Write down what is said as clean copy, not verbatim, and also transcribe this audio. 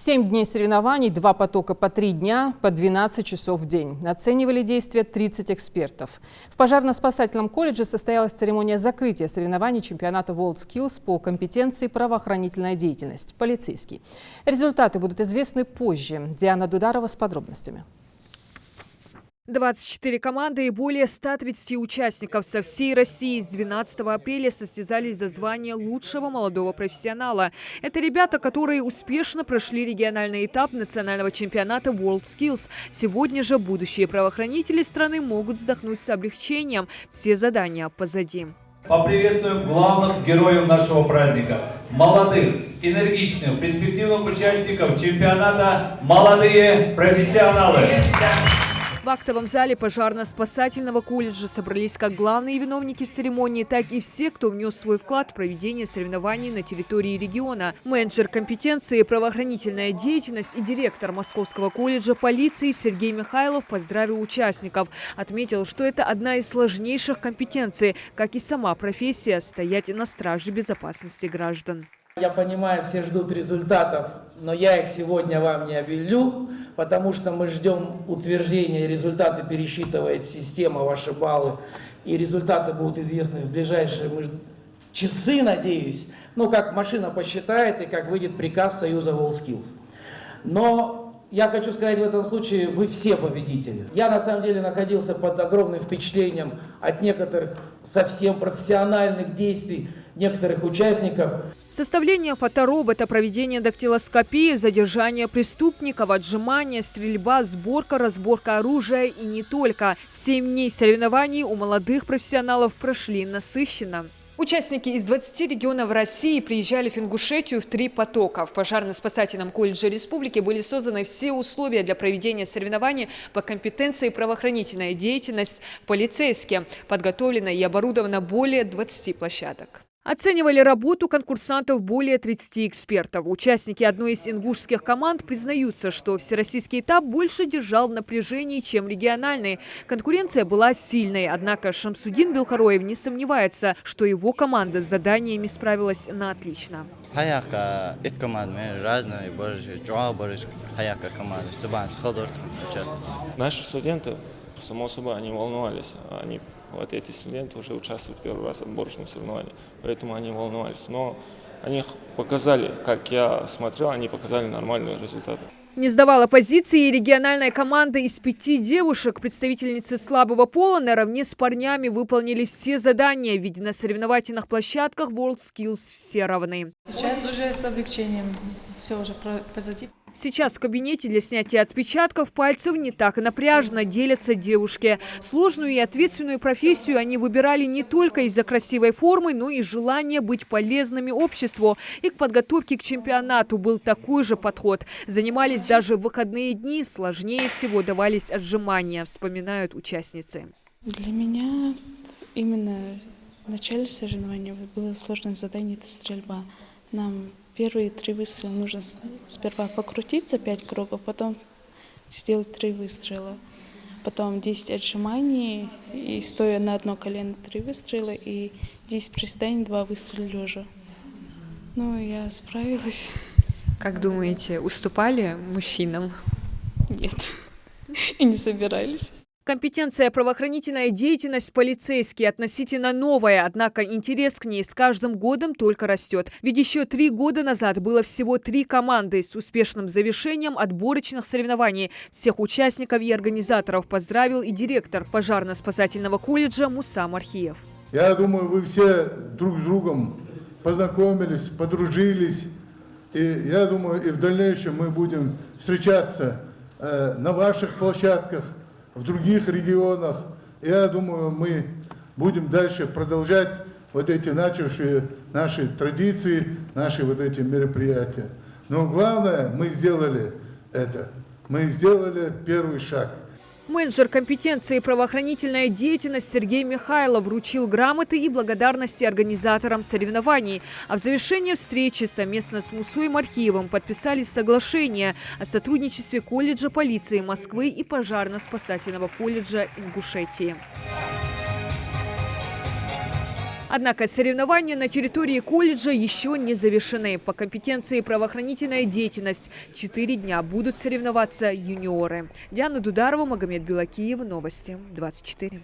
7 дней соревнований, 2 потока по 3 дня, по 12 часов в день. Оценивали действия 30 экспертов. В пожарно-спасательном колледже состоялась церемония закрытия соревнований чемпионата WorldSkills по компетенции правоохранительная деятельность, полицейский. Результаты будут известны позже. Диана Дударова с подробностями. 24 команды и более 130 участников со всей России с 12 апреля состязались за звание лучшего молодого профессионала. Это ребята, которые успешно прошли региональный этап национального чемпионата WorldSkills. Сегодня же будущие правоохранители страны могут вздохнуть с облегчением. Все задания позади. Поприветствуем главных героев нашего праздника. Молодых, энергичных, перспективных участников чемпионата «Молодые профессионалы». В актовом зале пожарно-спасательного колледжа собрались как главные виновники церемонии, так и все, кто внес свой вклад в проведение соревнований на территории региона. Менеджер компетенции правоохранительная деятельность и директор Московского колледжа полиции Сергей Михайлов поздравил участников. Отметил, что это одна из сложнейших компетенций, как и сама профессия – стоять на страже безопасности граждан. Я понимаю, все ждут результатов, но я их сегодня вам не объявлю, потому что мы ждем утверждения, результаты пересчитывает система, ваши баллы, и результаты будут известны в ближайшие часы, надеюсь, ну, как машина посчитает и как выйдет приказ Союза WorldSkills. Но я хочу сказать в этом случае, вы все победители. Я на самом деле находился под огромным впечатлением от некоторых совсем профессиональных действий некоторых участников. Составление фоторобота, проведение дактилоскопии, задержание преступников, отжимания, стрельба, сборка, разборка оружия и не только. 7 дней соревнований у молодых профессионалов прошли насыщенно. Участники из 20 регионов России приезжали в Ингушетию в 3 потока. В пожарно-спасательном колледже республики были созданы все условия для проведения соревнований по компетенции правоохранительная деятельность, полицейские. Подготовлено и оборудовано более 20 площадок. Оценивали работу конкурсантов более 30 экспертов. Участники одной из ингушских команд признаются, что всероссийский этап больше держал в напряжении, чем региональный. Конкуренция была сильной, однако Шамсудин Белхароев не сомневается, что его команда с заданиями справилась на отлично. Наши студенты, само собой, они волновались. Вот эти студенты уже участвуют первый раз в отборочном соревновании, поэтому они волновались. Но они показали, как я смотрел, они показали нормальные результаты. Не сдавала позиции и региональная команда из 5 девушек. Представительницы слабого пола наравне с парнями выполнили все задания, ведь на соревновательных площадках WorldSkills все равны. Сейчас уже с облегчением все уже позади. Сейчас в кабинете для снятия отпечатков пальцев не так напряжно, делятся девушки. Сложную и ответственную профессию они выбирали не только из-за красивой формы, но и желания быть полезными обществу. И к подготовке к чемпионату был такой же подход. Занимались даже в выходные дни, сложнее всего давались отжимания, вспоминают участницы. Для меня именно в начале соревнований было сложное задание – это стрельба. Нам первые 3 выстрела нужно сперва покрутиться 5 кругов, потом сделать 3 выстрела. Потом 10 отжиманий, и стоя на одно колено 3 выстрела, и 10 приседаний, 2 выстрела лежа. Ну, я справилась. Как думаете, уступали мужчинам? Нет, и не собирались. Компетенция правоохранительная деятельность полицейские относительно новая, однако интерес к ней с каждым годом только растет. Ведь еще 3 года назад было всего 3 команды с успешным завершением отборочных соревнований. Всех участников и организаторов поздравил и директор пожарно-спасательного колледжа Муса Мархиев. Я думаю, вы все друг с другом познакомились, подружились. И я думаю, и в дальнейшем мы будем встречаться на ваших площадках, в других регионах. Я думаю, мы будем дальше продолжать вот эти начавшие наши традиции, наши вот эти мероприятия. Но главное, мы сделали это. Мы сделали первый шаг. Менеджер компетенции правоохранительная деятельность Сергей Михайлов вручил грамоты и благодарности организаторам соревнований. А в завершении встречи совместно с Мусой Мархиевым подписали соглашение о сотрудничестве колледжа полиции Москвы и пожарно-спасательного колледжа Ингушетии. Однако соревнования на территории колледжа еще не завершены. По компетенции правоохранительная деятельность 4 дня будут соревноваться юниоры. Диана Дударова, Магомед Белакиев. Новости 24.